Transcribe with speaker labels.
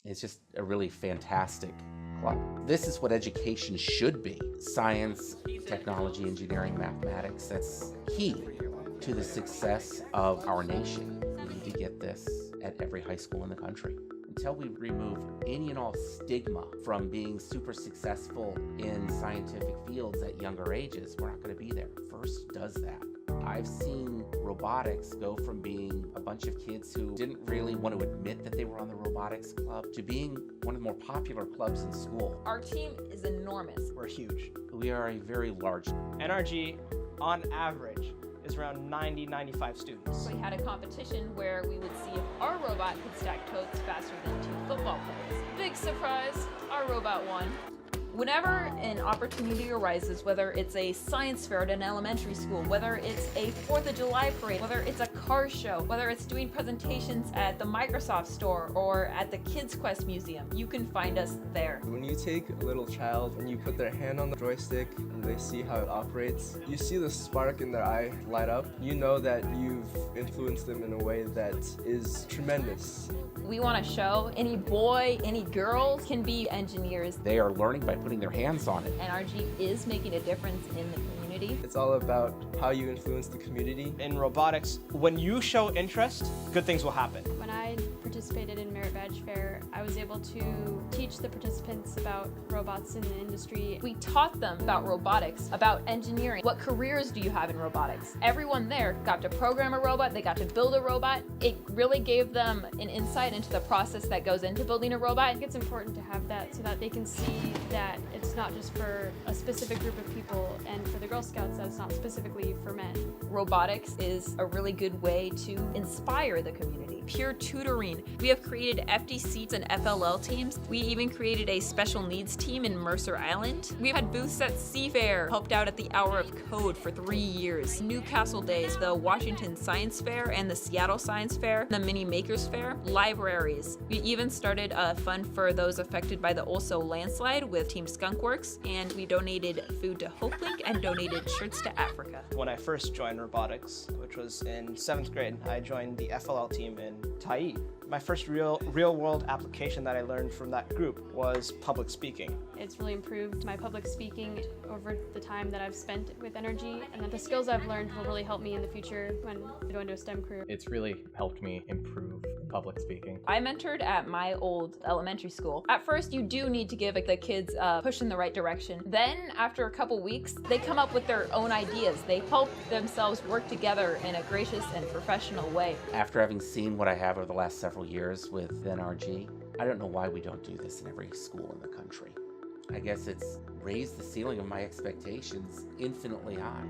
Speaker 1: It's just a really fantastic club. This is what education should be. Science, technology, engineering, mathematics. That's key to the success of our nation. We need to get this at every high school in the country. Until we remove any and all stigma from being super successful in scientific fields at younger ages, we're not going to be there. FIRST does that. I've seen robotics go from being a bunch of kids who didn't really want to admit that they were on the robotics club to being one of the more popular clubs in school.
Speaker 2: Our team is enormous.
Speaker 3: We're huge.
Speaker 1: We are a very large.
Speaker 3: NRG, on average, is around 95 students.
Speaker 2: We had a competition where we would see if our robot could stack totes faster than 2 football players. Big surprise, our robot won. Whenever an opportunity arises, whether it's a science fair at an elementary school, whether it's a 4th of July parade, whether it's a car show, whether it's doing presentations at the Microsoft store or at the Kids Quest Museum, you can find us there.
Speaker 4: When you take a little child and you put their hand on the joystick and they see how it operates, you see the spark in their eye light up. You know that you've influenced them in a way that is tremendous.
Speaker 2: We want to show any boy, any girl can be engineers.
Speaker 1: They are learning by putting their hands on it.
Speaker 2: NRG is making a difference in the community.
Speaker 4: It's all about how you influence the community.
Speaker 3: In robotics, when you show interest, good things will happen.
Speaker 5: When I participated in Merit Badge Fair, I was able to teach the participants about robots in the industry.
Speaker 2: We taught them about robotics, about engineering. What careers do you have in robotics? Everyone there got to program a robot, they got to build a robot. It really gave them an insight into the process that goes into building a robot.
Speaker 5: I think it's important to have that so that they can see that it's not just for a specific group of people, and for the Girl Scouts, that's not specifically for men.
Speaker 2: Robotics is a really good way to inspire the community. Peer tutoring. We have created FDCs and FLL teams. We even created a special needs team in Mercer Island. We've had booths at Seafair, helped out at the Hour of Code for 3 years. Newcastle Days, the Washington Science Fair and the Seattle Science Fair, the Mini Makers Fair, libraries. We even started a fund for those affected by the Olso landslide with Team Skunkworks, and we donated food to HopeLink and donated shirts to Africa.
Speaker 3: When I first joined robotics, which was in 7th grade, I joined the FLL team in Tai. My first real world application that I learned from that group was public speaking.
Speaker 5: It's really improved my public speaking over the time that I've spent with NRG, and that the skills I've learned will really help me in the future when I go into a STEM career.
Speaker 6: It's really helped me improve public speaking.
Speaker 2: I mentored at my old elementary school. At first, you do need to give the kids a push in the right direction. Then, after a couple weeks, they come up with their own ideas. They help themselves work together in a gracious and professional way.
Speaker 1: After having seen what I have over the last several years with NRG, I don't know why we don't do this in every school in the country. I guess it's raised the ceiling of my expectations infinitely high.